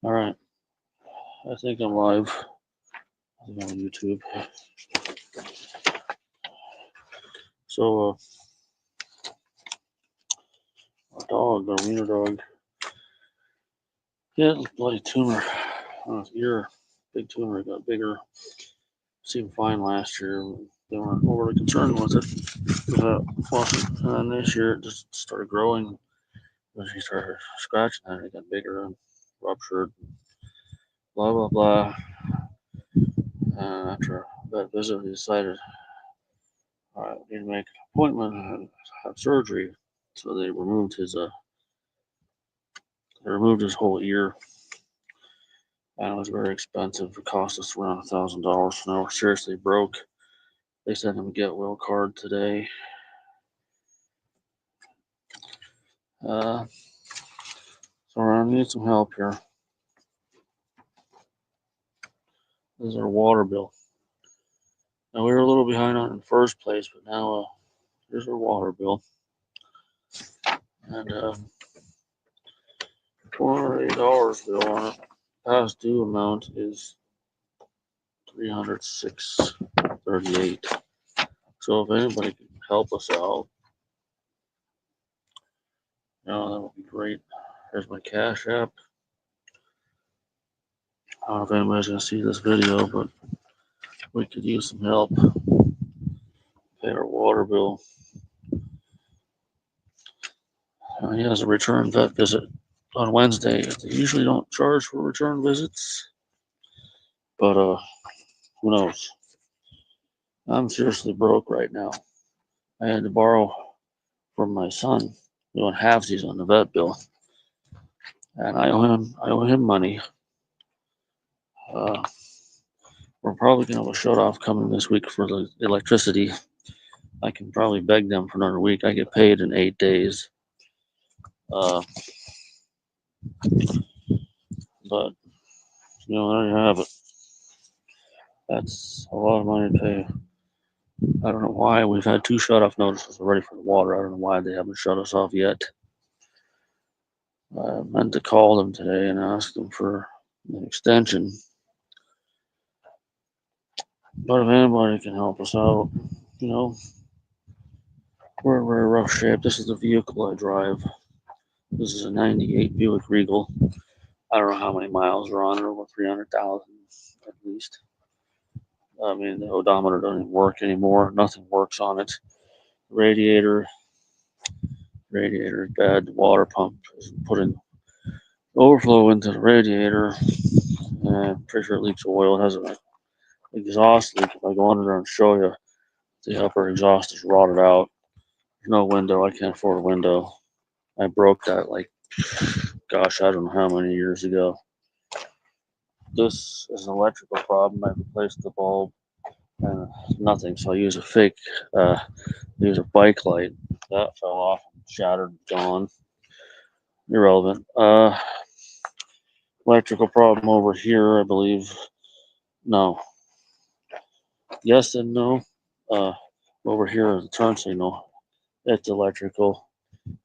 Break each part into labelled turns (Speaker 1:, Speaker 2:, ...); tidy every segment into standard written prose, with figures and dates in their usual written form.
Speaker 1: All right, I think I'm live. I think I'm on YouTube. So, our dog, our wiener dog, he had a bloody tumor on his ear. Big tumor. It got bigger. Seemed fine last year. They weren't overly concerned with it. And this year it just started growing. When she started scratching it, it got bigger and ruptured. Blah blah blah. And after that visit, we decided, all right, we need to make an appointment and have surgery. So they removed his whole ear, and it was very expensive. It cost us around $1,000. Now we're seriously broke. They sent him a get well card today. So we're gonna need some help here. This is our water bill. Now we were a little behind on it in the first place, but now here's our water bill. And $408 bill on it. Past due amount is $306.38. So if anybody can help us out, that would be great. Here's my Cash App. I don't know if anybody's gonna see this video, but we could use some help. Pay our water bill. He has a return vet visit on Wednesday. They usually don't charge for return visits, but who knows? I'm seriously broke right now. I had to borrow from my son, doing halvesies on the vet bill, and I owe him money. We're probably gonna have a shut off coming this week for the electricity. I can probably beg them for another week. I get paid in 8 days. But there you have it. That's a lot of money to pay. I don't know why we've had 2 shut-off notices already for the water. I don't know why they haven't shut us off yet. I meant to call them today and ask them for an extension. But if anybody can help us out, we're in very rough shape. This is the vehicle I drive. This is a 98 Buick Regal. I don't know how many miles are on it, over 300,000 at least. I mean, the odometer doesn't even work anymore. Nothing works on it. Radiator is bad. The water pump is putting overflow into the radiator. I'm pretty sure it leaks oil. It has an exhaust leak. If I go under there and show you, the upper exhaust is rotted out. There's no window. I can't afford a window. I broke that gosh, I don't know how many years ago. This is an electrical problem. I replaced the bulb and nothing. So I use a fake, use a bike light. That fell off, shattered, gone. Irrelevant. Electrical problem over here, I believe. No. Yes and no. Over here is the turn signal. It's electrical.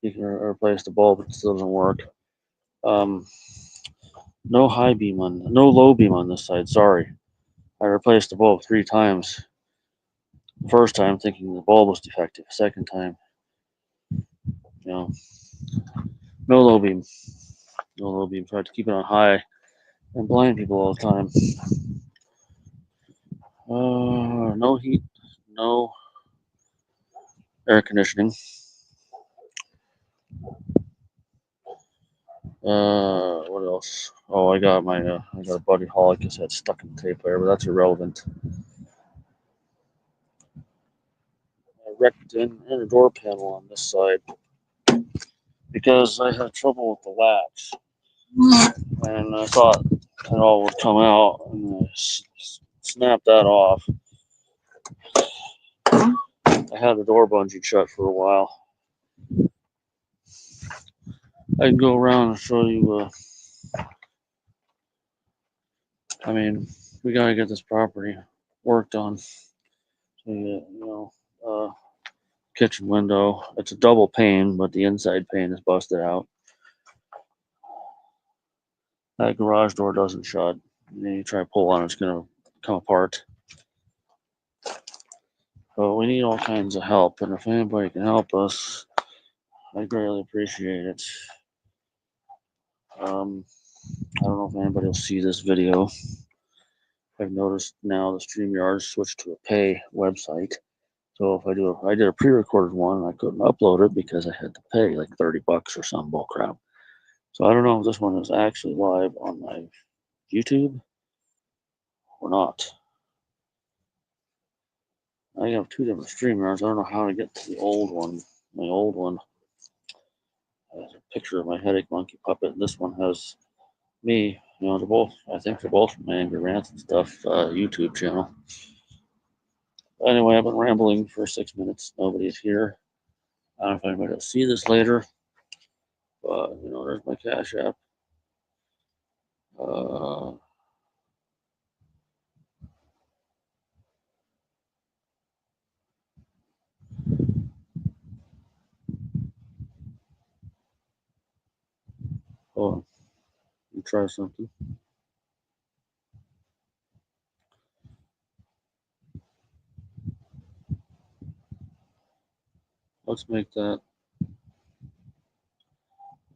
Speaker 1: You can replace the bulb, it still doesn't work. No low beam on this side. Sorry, I replaced the bulb 3 times. First time thinking the bulb was defective. Second time, no low beam. No low beam. Tried to keep it on high and blind people all the time. No heat, no air conditioning. What else? Oh, I got a Buddy Holly cassette stuck in the tape player, but that's irrelevant. I wrecked in a door panel on this side because I had trouble with the latch, and I thought it all would come out, and I snapped that off. I had the door bungee shut for a while. I can go around and show you. We gotta get this property worked on. So, kitchen window. It's a double pane, but the inside pane is busted out. That garage door doesn't shut. And then you try to pull on it, it's going to come apart. But we need all kinds of help, and if anybody can help us, I greatly appreciate it. I don't know if anybody will see this video. I've noticed now the StreamYard switched to a pay website. So if I did a pre-recorded one, and I couldn't upload it because I had to pay like $30 or some bull crap. So I don't know if this one is actually live on my YouTube or not. I have two different StreamYards. I don't know how to get to the old one. My old one has a picture of my headache monkey puppet, and this one has me. You know, they're both. I think they're both from my Angry Rants and Stuff YouTube channel. Anyway, I've been rambling for 6 minutes. Nobody's here. I don't know if anybody will see this later, but you know, there's my Cash App. Hold on. Let me try something. Let's make that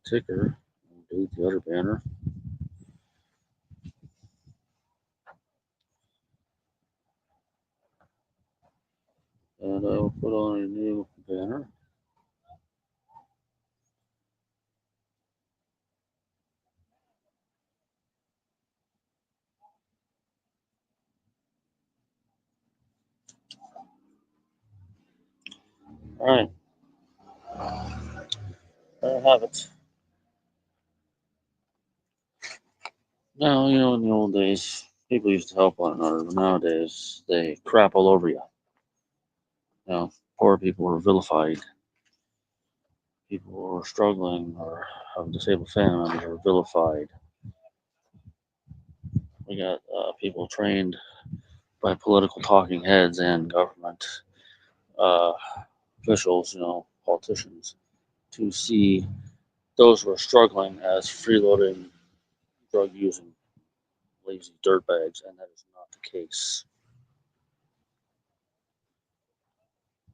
Speaker 1: ticker. Delete the other banner. And I will put on a new banner. All right. There I have it. Now, you know, in the old days, people used to help one another, but nowadays they crap all over you. You know, poor people were vilified. People who were struggling or have disabled family members are vilified. We got people trained by political talking heads and government officials, you know, politicians, to see those who are struggling as freeloading, drug using, lazy dirtbags, and that is not the case.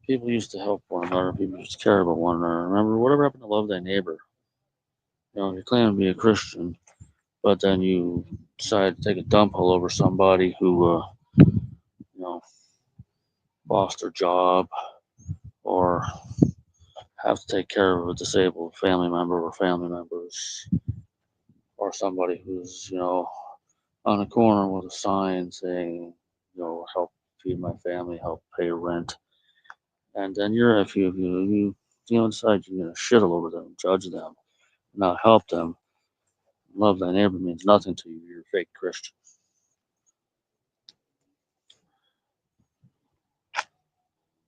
Speaker 1: People used to help one another. People used to care about one another. Remember, whatever happened to love thy neighbor? You know, you claim to be a Christian, but then you decide to take a dump all over somebody who, you know, lost their job or have to take care of a disabled family member or family members or somebody who's, you know, on a corner with a sign saying, you know, help feed my family, help pay rent. And then if you decide you're gonna shit all over them, judge them, not help them, love thy neighbor means nothing to you. You're a fake Christian.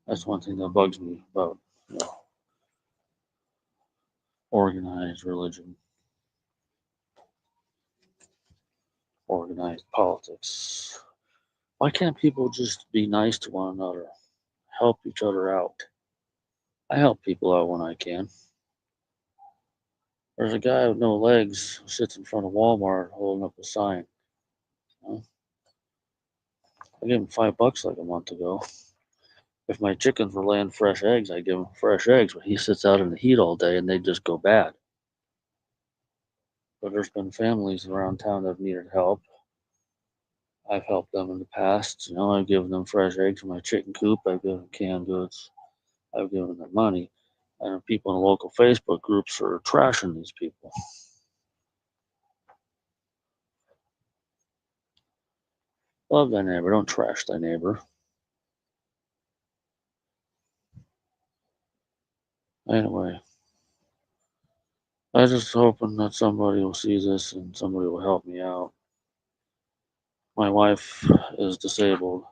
Speaker 1: That's one thing that bugs me about, you know, organized religion, organized politics. Why can't people just be nice to one another, help each other out? I help people out when I can. There's a guy with no legs who sits in front of Walmart holding up a sign. You know? I gave him $5 like a month ago. If my chickens were laying fresh eggs, I'd give him fresh eggs, but he sits out in the heat all day and they just go bad. But there's been families around town that have needed help. I've helped them in the past. You know, I've given them fresh eggs from my chicken coop. I've given them canned goods. I've given them money. And people in the local Facebook groups are trashing these people. Love thy neighbor. Don't trash thy neighbor. Anyway, I'm just hoping that somebody will see this and somebody will help me out. My wife is disabled.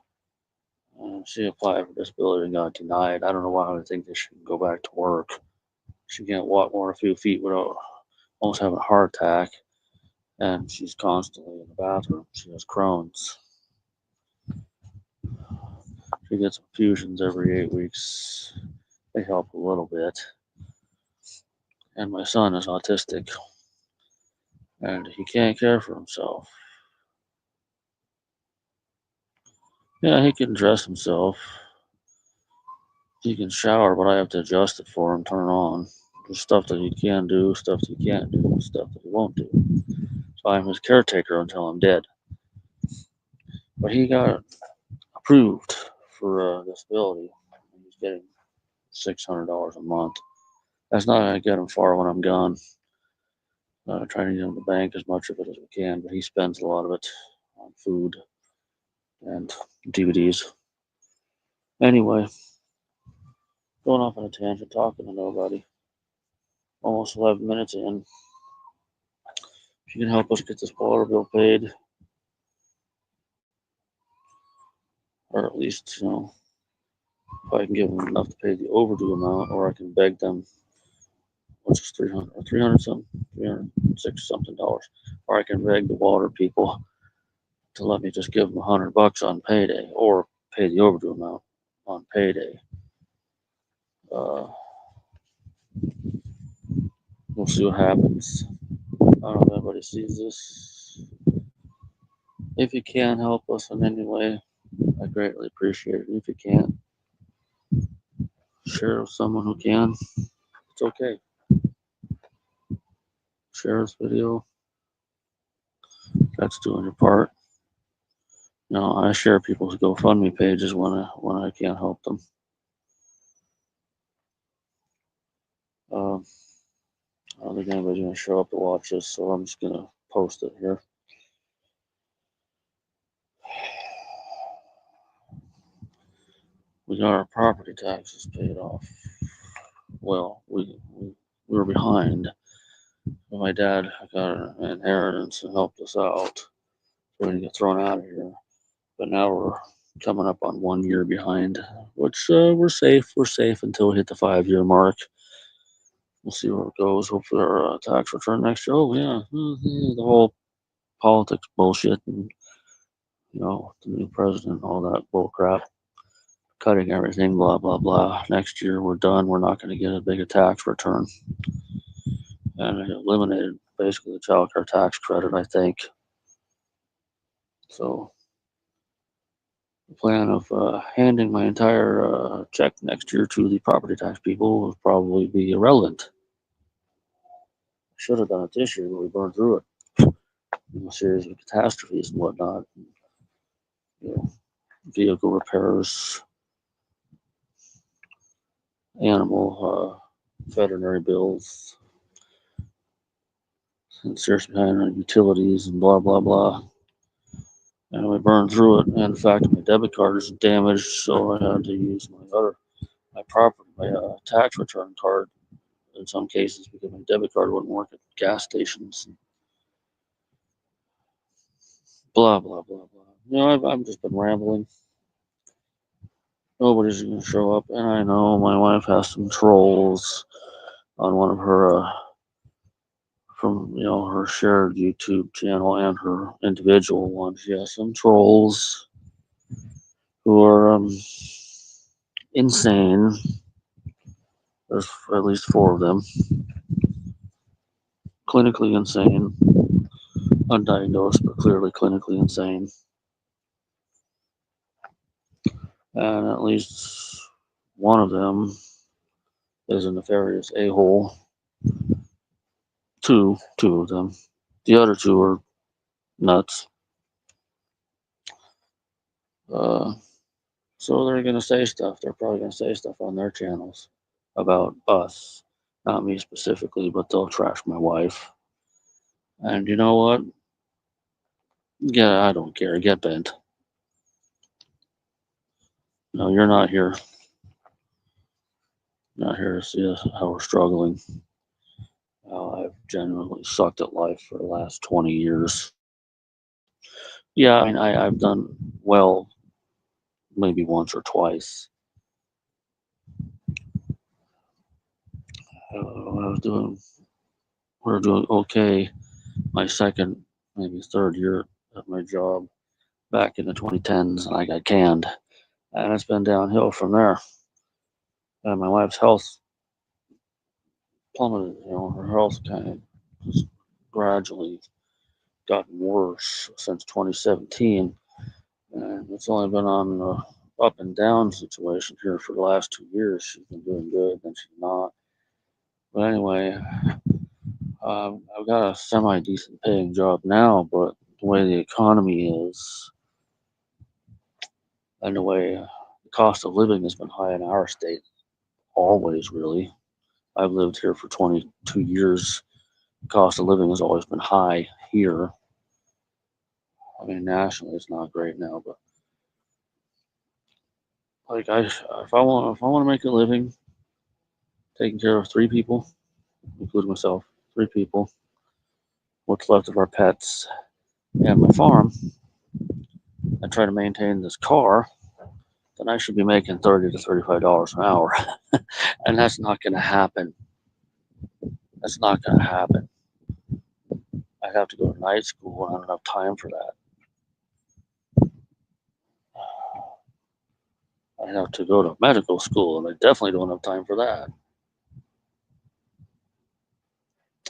Speaker 1: She applied for disability and got denied. I don't know why I think that she can go back to work. She can't walk more than a few feet without almost having a heart attack. And she's constantly in the bathroom. She has Crohn's. She gets infusions every 8 weeks. They help a little bit. And my son is autistic. and he can't care for himself. Yeah, he can dress himself. He can shower, but I have to adjust it for him, turn it on. There's stuff that he can do, stuff that he can't do, stuff that he won't do. So I'm his caretaker until I'm dead. But he got approved for disability. He's getting $600 a month. That's not going to get him far when I'm gone. Trying to get him to bank as much of it as we can, but he spends a lot of it on food and DVDs. Anyway, going off on a tangent, talking to nobody. Almost 11 minutes in. If you can help us get this water bill paid, or at least, if I can give them enough to pay the overdue amount, or I can beg them, which is 300 something, 306 something dollars, or I can beg the water people to let me just give them $100 on payday, or pay the overdue amount on payday. We'll see what happens. I don't know if anybody sees this. If you can help us in any way, I greatly appreciate it. If you can't, share with someone who can. It's okay. Share this video. That's doing your part. I share people's GoFundMe pages when I can't help them. I don't think anybody's gonna show up to watch this, so I'm just gonna post it here. We got our property taxes paid off. Well, we were behind. My dad got an inheritance and helped us out, so we didn't get thrown out of here. But now we're coming up on 1 year behind, which we're safe. We're safe until we hit the 5-year mark. We'll see where it goes. Hopefully, our tax return next year. Oh yeah, the whole politics bullshit, and the new president, all that bull crap, cutting everything, blah blah blah. Next year we're done. We're not going to get as big a tax return, and it eliminated basically the child care tax credit, I think. So the plan of handing my entire check next year to the property tax people will probably be irrelevant. Should have done it this year, but we burned through it. A series of catastrophes and whatnot. Vehicle repairs, animal veterinary bills, and seriously behind utilities and blah blah blah. And we burned through it. And in fact, my debit card is damaged, so I had to use my tax return card in some cases because my debit card wouldn't work at gas stations. Blah blah blah blah. I've just been rambling. Nobody's gonna show up, and I know my wife has some trolls on one of her from her shared YouTube channel and her individual one. She has some trolls who are insane. There's at least 4 of them. Clinically insane. Undiagnosed, but clearly clinically insane. And at least one of them is a nefarious a-hole. Two of them. The other 2 are nuts. So they're going to say stuff. They're probably going to say stuff on their channels about us. Not me specifically, but they'll trash my wife. And you know what? Yeah, I don't care. Get bent. No, you're not here. Not here to see us, how we're struggling. I've genuinely sucked at life for the last 20 years. Yeah, I mean, I've done well maybe once or twice. We were doing okay my second, maybe third year at my job back in the 2010s, and I got canned. And it's been downhill from there. And my wife's health plummeted. Her health kind of just gradually gotten worse since 2017. And it's only been on the up and down situation here for the last 2 years. She's been doing good, then she's not. But anyway, I've got a semi-decent paying job now, but the way the economy is and the way the cost of living has been high in our state, always really. I've lived here for 22 years. The cost of living has always been high here. I mean, nationally, it's not great now, but like if I want to make a living, taking care of 3 people, including myself, 3 people, what's left of our pets, and my farm, and try to maintain this car, then I should be making $30 to $35 an hour, and that's not going to happen. That's not going to happen. I'd have to go to night school, and I don't have time for that. I'd have to go to medical school, and I definitely don't have time for that.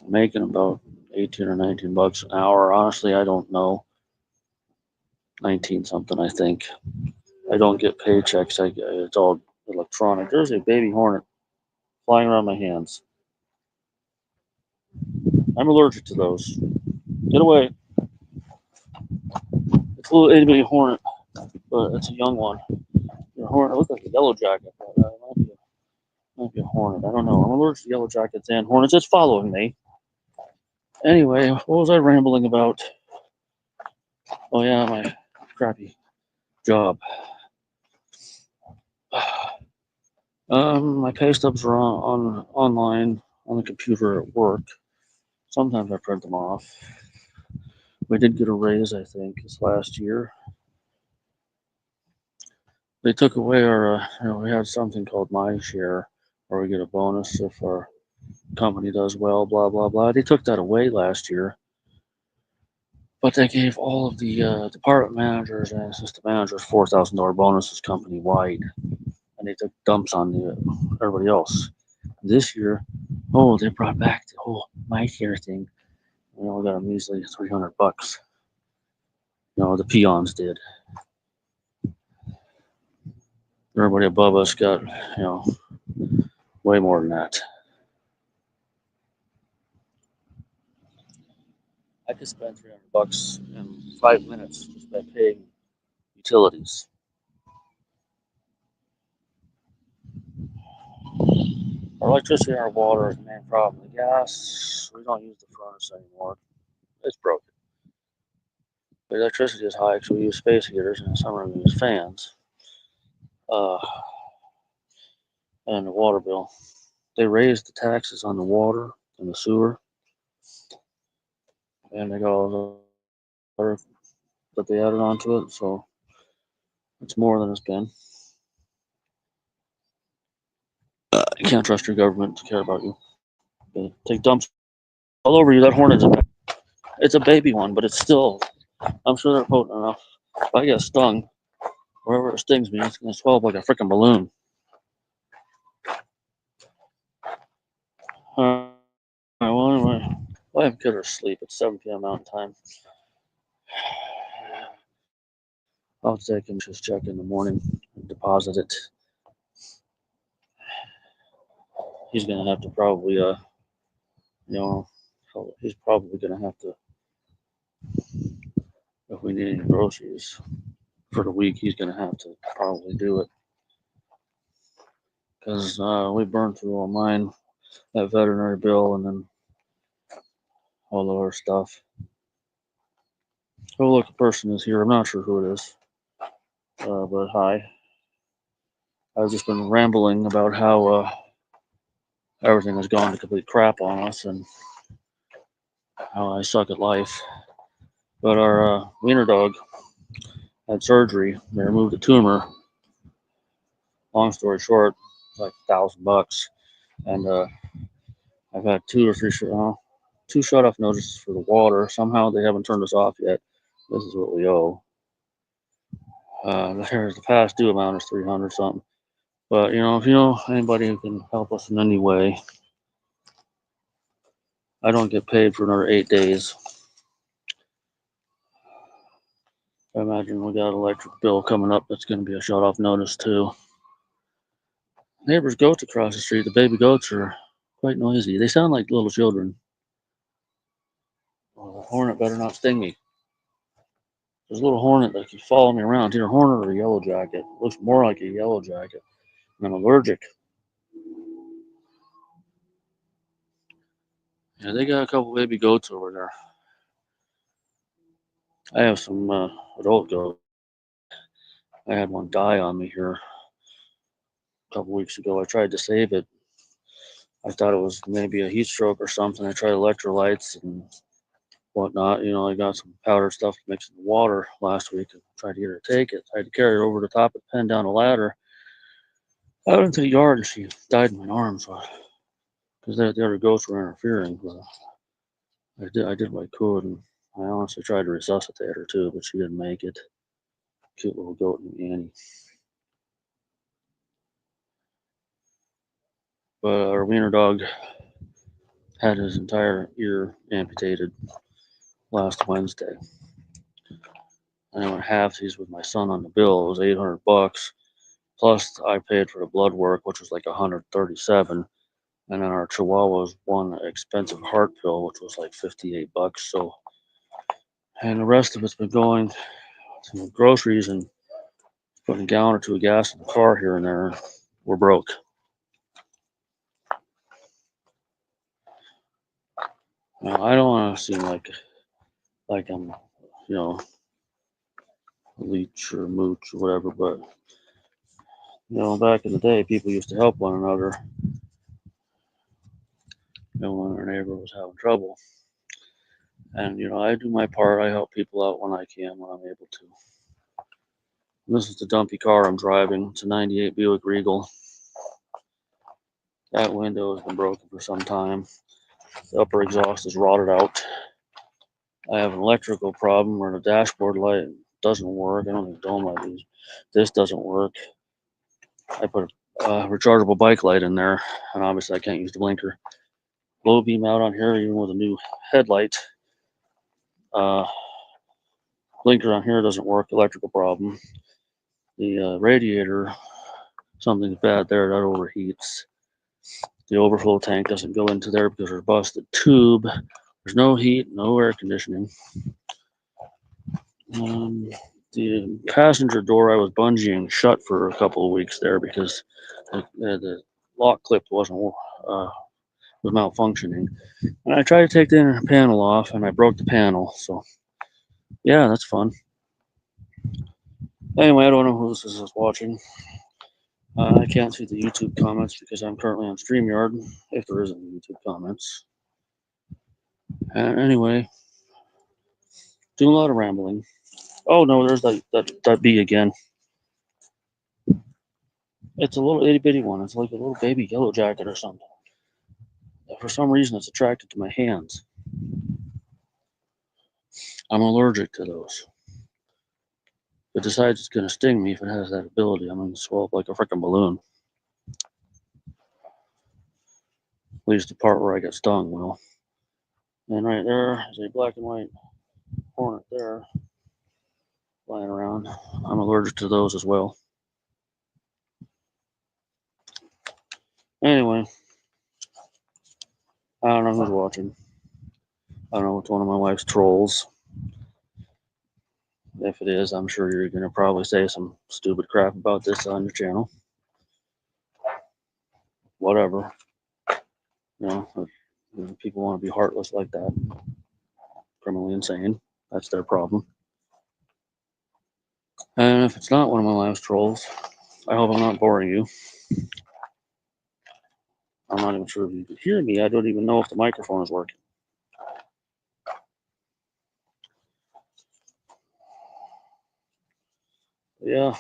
Speaker 1: I'm making about 18 or 19 bucks an hour. Honestly, I don't know. 19 something, I think. I don't get paychecks. It's all electronic. There's a baby hornet flying around my hands. I'm allergic to those. Get away. It's a little itty bitty hornet, but it's a young one. The hornet looks like a yellow jacket. But, might be a hornet. I don't know. I'm allergic to yellow jackets and hornets. It's following me. Anyway, what was I rambling about? Oh yeah, my crappy job. My pay stubs are on online on the computer at work. Sometimes I print them off. We did get a raise, I think, this last year. They took away our, we had something called My Share, where we get a bonus if our company does well, blah, blah, blah. They took that away last year. But they gave all of the department managers and assistant managers $4,000 bonuses company wide. And they took dumps on everybody else. This year, they brought back the whole My Share thing. We only got a measly $300. The peons did. Everybody above us got, way more than that. I could spend $300 in 5 minutes just by paying utilities. Our electricity and our water is the main problem. The gas, we don't use the furnace anymore. It's broken. The electricity is high because we use space heaters, and in summer we use fans. And the water bill. They raised the taxes on the water and the sewer, and they got all the water that they added onto it, so it's more than it's been. You can't trust your government to care about you. They take dumps all over you. That hornet's it's a baby one, but it's still, I'm sure they're potent enough. If I get stung, wherever it stings me, it's going to swell up like a freaking balloon. Well, anyway, I have kid her sleep. It's 7 p.m. Mountain Time. I'll take him just check in the morning and deposit it. He's going to have to probably, he's probably going to have to, if we need any groceries for the week, he's going to have to probably do it. Because we burned through all mine, that veterinary bill, and then all the other stuff. Oh, look, a person is here. I'm not sure who it is. But hi. I've just been rambling about how everything has gone to complete crap on us and how I suck at life. But our wiener dog had surgery. They removed a tumor. Long story short, it's like $1,000. And I've had 2 or 3 2 shut-off notices for the water. Somehow they haven't turned us off yet. This is what we owe. The past due amount is $300 something. But if you know anybody who can help us in any way, I don't get paid for another 8 days. I imagine we got an electric bill coming up that's going to be a shut off notice too. Neighbor's goats across the street, the baby goats are quite noisy. They sound like little children. Oh, the hornet better not sting me. There's a little hornet that keeps following me around. It's either a hornet or a yellow jacket. Looks more like a yellow jacket. And I'm allergic. Yeah, they got a couple baby goats over there. I have some adult goats. I had one die on me here a couple weeks ago. I tried to save it. I thought it was maybe a heat stroke or something. I tried electrolytes and whatnot. You know, I got some powdered stuff mixed in the water last week and tried to get her to take it. I had to carry her over the top of the pen down a ladder out into the yard, and she died in my arms because the other goats were interfering. But I did what I could, and I honestly tried to resuscitate her too, but she didn't make it. Cute little goat named Annie. But our wiener dog had his entire ear amputated last Wednesday. And I went halvesies with my son on the bill. It was $800. Plus, I paid for the blood work, which was like 137. And then our Chihuahua was one expensive heart pill, which was like $58. So, and the rest of it's been going to groceries and putting a gallon or two of gas in the car here and there. We're broke. Now, I don't want to seem like I'm, you know, a leech or a mooch or whatever, but you know, back in the day, people used to help one another. You know, when our neighbor was having trouble, and you know, I do my part. I help people out when I can, when I'm able to. And this is the dumpy car I'm driving. It's a '98 Buick Regal. That window has been broken for some time. The upper exhaust is rotted out. I have an electrical problem where the dashboard light doesn't work. I don't think dome light is. This doesn't work. I put a rechargeable bike light in there, and obviously I can't use the blinker. Low beam out on here, even with a new headlight. Blinker on here doesn't work. Electrical problem. The radiator, something's bad there. That overheats. The overflow tank doesn't go into there because there's a busted tube. There's no heat, no air conditioning. The passenger door I was bungeeing shut for a couple of weeks there because the lock clip wasn't was malfunctioning. And I tried to take the inner panel off, and I broke the panel. So yeah, that's fun. Anyway, I don't know who this is watching. I can't see the YouTube comments because I'm currently on StreamYard, if there is any YouTube comments. And anyway, doing a lot of rambling. Oh no, there's that bee again. It's a little itty bitty one. It's like a little baby yellow jacket or something. For some reason, it's attracted to my hands. I'm allergic to those. It decides it's going to sting me if it has that ability. I'm going to swell up like a freaking balloon. At least the part where I get stung will. And right there is a black and white hornet there flying around. I'm allergic to those as well. Anyway, I don't know who's watching. I don't know if it's one of my wife's trolls. If it is, I'm sure you're going to probably say some stupid crap about this on your channel. Whatever. You know, if people want to be heartless like that, criminally insane, that's their problem. And if it's not one of my wife's trolls, I hope I'm not boring you. I'm not even sure if you can hear me. I don't even know if the microphone is working. Yeah,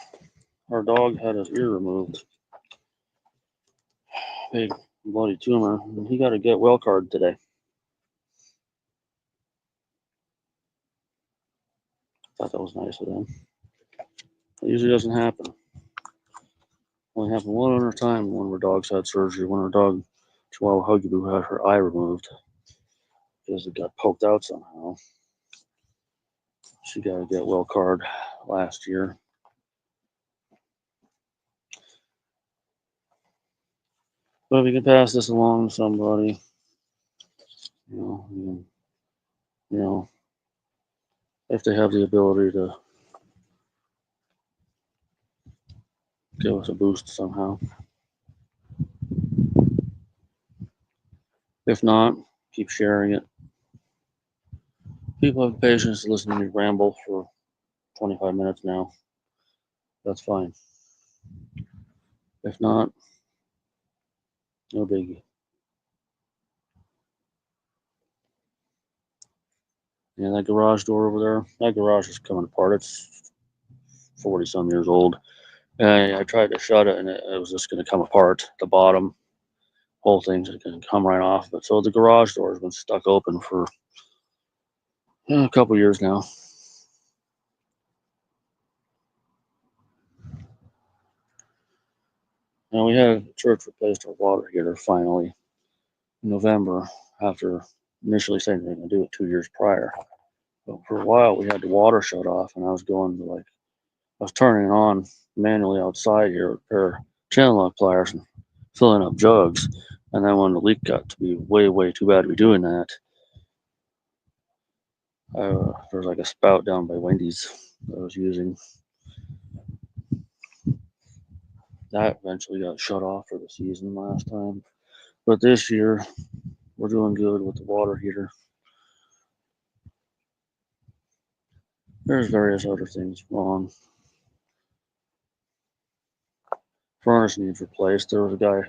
Speaker 1: our dog had his ear removed. Big bloody tumor. And he got a get well card today. Thought that was nice of them. It usually doesn't happen. Only happened one other time when our dogs had surgery. When our dog Chihuahua Huggy had her eye removed. because it got poked out somehow. She got to get well card last year. But if you can pass this along to somebody, you know, if they have the ability to give us a boost somehow. If not, keep sharing it. People have patience to listen to me ramble for 25 minutes now. That's fine. If not, no biggie. Yeah, that garage door over there, that garage is coming apart. It's 40 some years old. And I tried to shut it and it was just going to come apart. The bottom whole thing's going to come right off. But so the garage door has been stuck open for a couple years now. And we had church replaced our water heater finally in November after initially saying they were going to do it 2 years prior. But for a while, we had the water shut off, and I was going to I was turning it on manually outside here with a pair of channel lock pliers and filling up jugs. And then when the leak got to be way, way too bad to be doing that, there was like a spout down by Wendy's that I was using. That eventually got shut off for the season last time. But this year, we're doing good with the water heater. There's various other things wrong. Furnace needs replaced. There was a guy,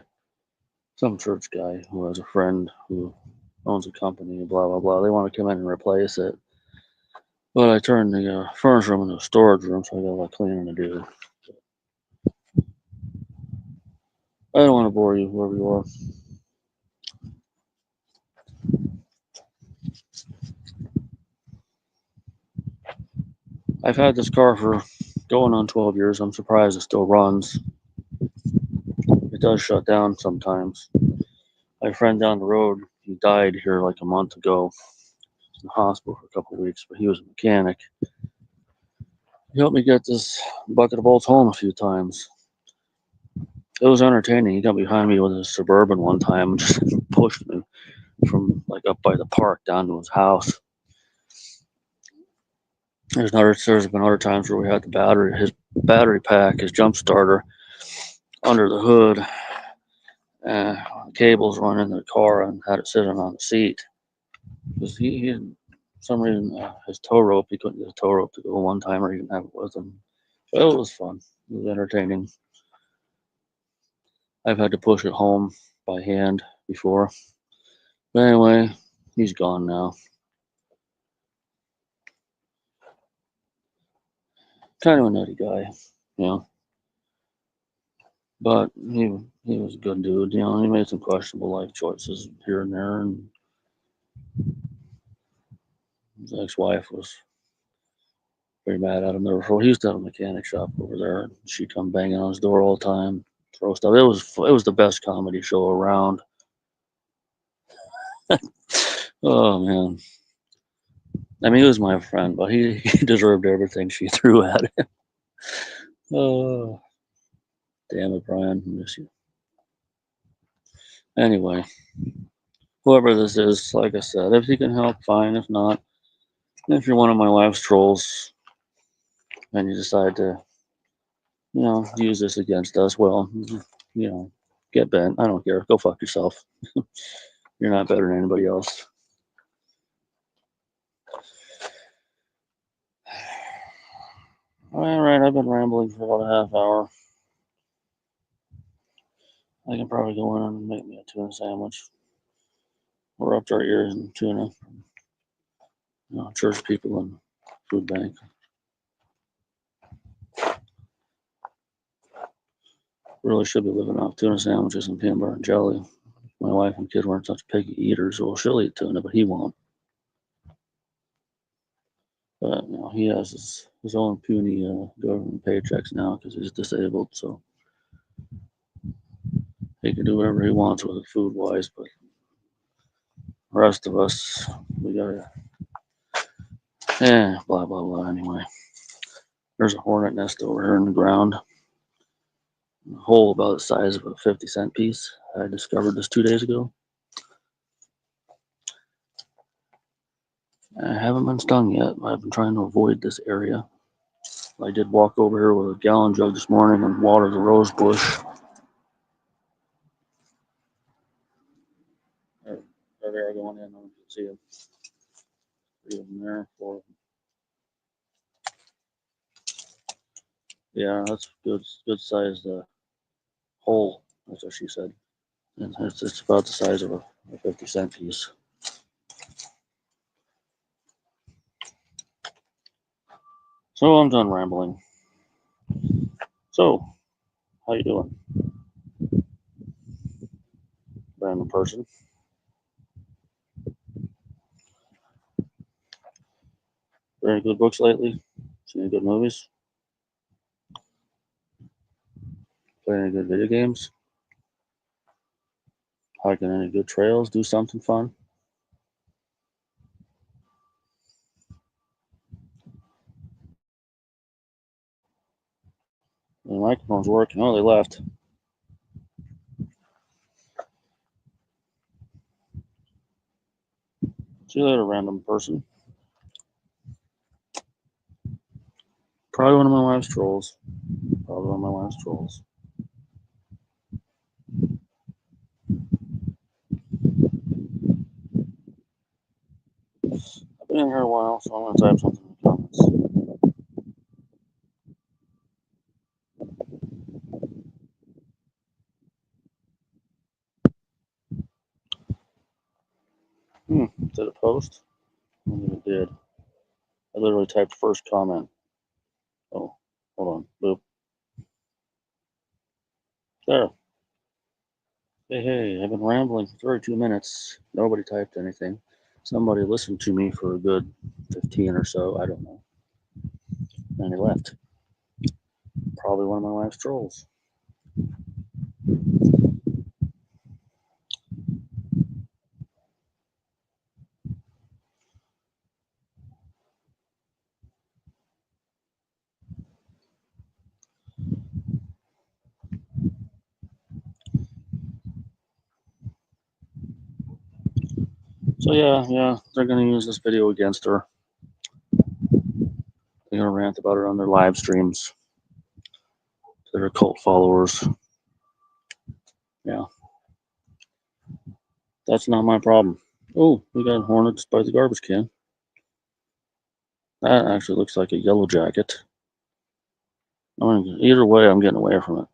Speaker 1: some church guy, who has a friend who owns a company, blah, blah, blah. They want to come in and replace it. But I turned the furnace room into a storage room, so I got a lot of cleaning to do. I don't want to bore you, whoever you are. I've had this car for going on 12 years. I'm surprised it still runs. It does shut down sometimes. My friend down the road, he died here like a month ago. He was in the hospital for a couple of weeks, but he was a mechanic. He helped me get this bucket of bolts home a few times. It was entertaining. He got behind me with his Suburban one time and just pushed me from like up by the park down to his house. There's been other times where we had his battery pack, his jump starter, under the hood, cables running the car, and had it sitting on the seat because he had, for some reason, his tow rope. He couldn't get a tow rope to go one time, or he didn't have it with him. But it was fun. It was entertaining. I've had to push it home by hand before. But anyway, he's gone now. Kind of a nutty guy, you know. But he was a good dude. You know, he made some questionable life choices here and there, and his ex-wife was very mad at him. He used to have a mechanic shop over there, and she'd come banging on his door all the time, throw stuff. It was the best comedy show around. Oh man. I mean, he was my friend, but he deserved everything she threw at him. Oh, damn it, Brian. I miss you. Anyway, whoever this is, like I said, if you can help, fine. If not, if you're one of my wife's trolls and you decide to, use this against us, well, get bent. I don't care. Go fuck yourself. You're not better than anybody else. All right, I've been rambling for about a half hour. I can probably go in and make me a tuna sandwich. We're up to our ears in tuna. Church people and food bank. Really should be living off tuna sandwiches and peanut butter and jelly. My wife and kid weren't such picky eaters, well, she'll eat tuna, but he won't. But he has his own puny government paychecks now because he's disabled, so he can do whatever he wants with it food wise. But rest of us, we gotta, blah, blah, blah. Anyway, there's a hornet nest over here in the ground. A hole about the size of a 50-cent piece. I discovered this 2 days ago. I haven't been stung yet. I've been trying to avoid this area. I did walk over here with a gallon jug this morning and water the rose bush. There they are going in. You can see them. Three of them there. 4 of them. Yeah, that's good sized hole. That's what she said. And it's about the size of a 50-cent piece. So I'm done rambling. So, how you doing? Random person. Read any good books lately? Seen any good movies? Play any good video games? Hiking any good trails? Do something fun? The microphone's working. Oh, they left. See you later, random person. Probably one of my wife's trolls. Probably one of my wife's trolls. I've been in here a while, so I'm going to type something in the comments. Did it post? I don't think it did. I literally typed first comment. Oh, hold on. Boop. There. Hey, I've been rambling for 32 minutes. Nobody typed anything. Somebody listened to me for a good 15 or so. I don't know. And they left. Probably one of my wife's trolls. So yeah, they're gonna use this video against her. They're gonna rant about her on their live streams to their cult followers. Yeah. That's not my problem. Oh, we got hornets by the garbage can. That actually looks like a yellow jacket. Either way, I'm getting away from it.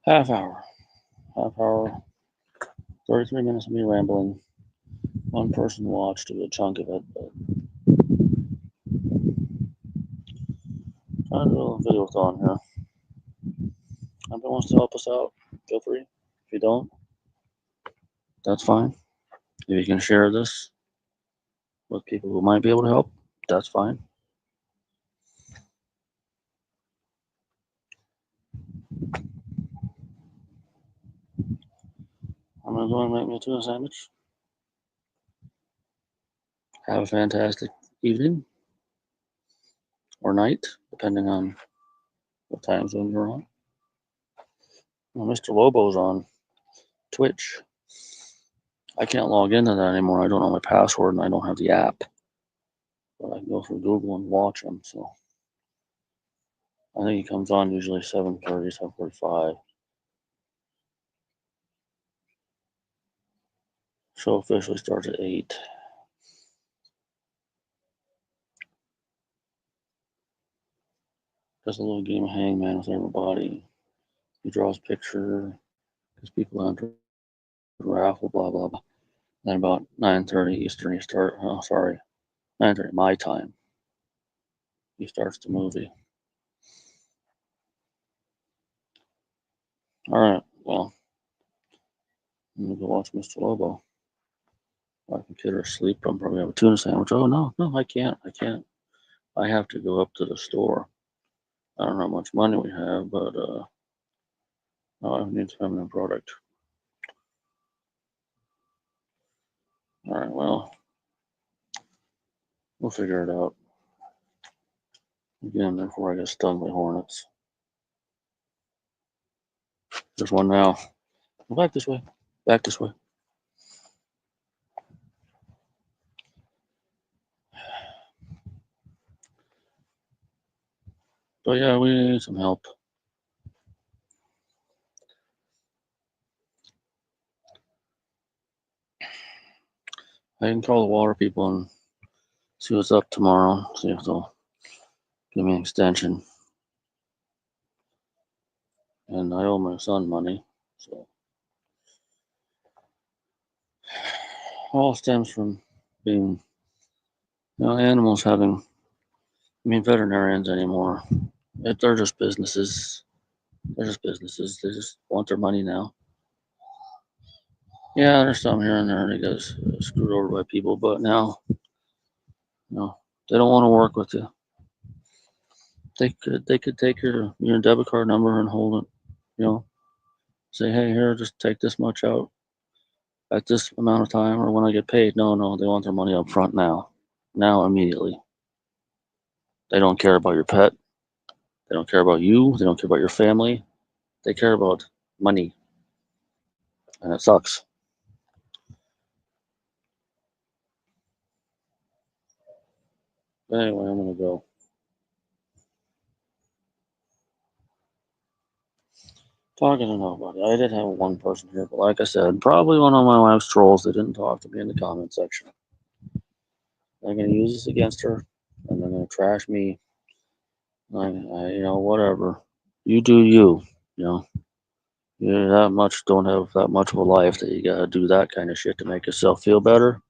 Speaker 1: Half hour, 33 minutes of me rambling. One person watched a good chunk of it, but trying to do a video thon here. Anybody wants to help us out, feel free. If you don't, that's fine. If you can share this with people who might be able to help, that's fine. I'm gonna go and make me a tuna sandwich. Have a fantastic evening or night, depending on what time zone you're on. Well, Mr. Lobo's on Twitch. I can't log into that anymore. I don't know my password and I don't have the app. But I can go through Google and watch him. So I think he comes on usually 7:30, 7:45. Show officially starts at 8. Does a little game of hangman with everybody. He draws picture, because people enter raffle, blah, blah, blah. Then about 9:30 Eastern, he starts, 9:30 my time. He starts the movie. All right, well, I'm going to go watch Mr. Lobo. I can kid her asleep. I'm probably have a tuna sandwich. Oh, no, I can't. I have to go up to the store. I don't know how much money we have, but I need feminine product. All right, well, we'll figure it out. Again, before I get stung by hornets. There's one now. Go back this way. Back this way. But yeah, we need some help. I can call the water people and see what's up tomorrow. See if they'll give me an extension. And I owe my son money, so all stems from being, animals having. I mean, veterinarians anymore. They're just businesses. They're just businesses. They just want their money now. Yeah, there's some here and there that gets screwed over by people, but now, they don't want to work with you. They could take your debit card number and hold it. Say, hey, here, just take this much out at this amount of time, or when I get paid. No, they want their money up front now, immediately. They don't care about your pet. They don't care about you. They don't care about your family. They care about money, and it sucks. But anyway, I'm gonna go. Talking to nobody. I did have one person here, but like I said, probably one of my wife's trolls that didn't talk to me in the comment section. They're gonna use this against her, and they're gonna trash me. Whatever. You do you. You don't have that much of a life that you gotta do that kind of shit to make yourself feel better.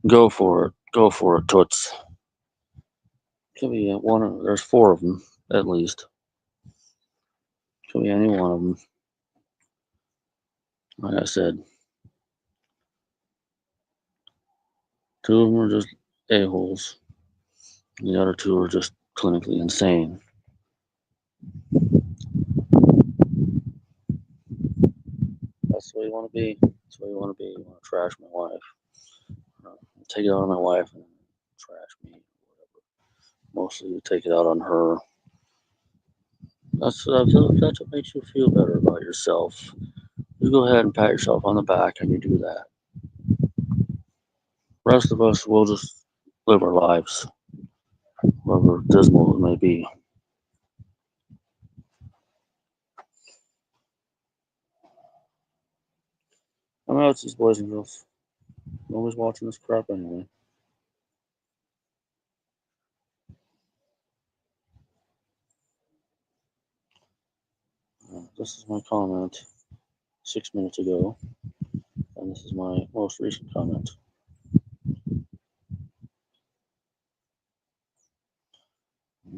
Speaker 1: Go for it. Go for it, toots. Could be one. There's 4 of them at least. Could be any one of them. Like I said, 2 of them are just a-holes. The other 2 are just clinically insane. That's the way you want to be. That's the way you want to be. You want to trash my wife. Take it out on my wife and trash me. Whatever. Mostly you take it out on her. That's what makes you feel better about yourself. You go ahead and pat yourself on the back and you do that. The rest of us will just live our lives, however dismal it may be. I'm out, these boys and girls. Nobody's watching this crap anyway. This is my comment 6 minutes ago, and this is my most recent comment.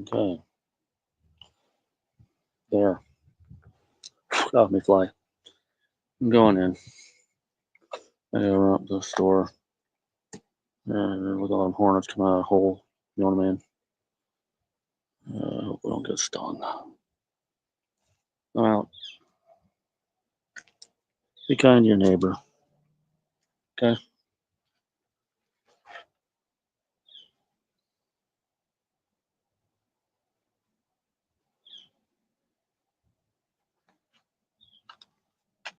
Speaker 1: Okay. There. Got me fly. I'm going in. I gotta run up to the store. Look at all them hornets coming out of the hole. You know what I mean? I hope we don't get stung. I'm out. Be kind to your neighbor. Okay?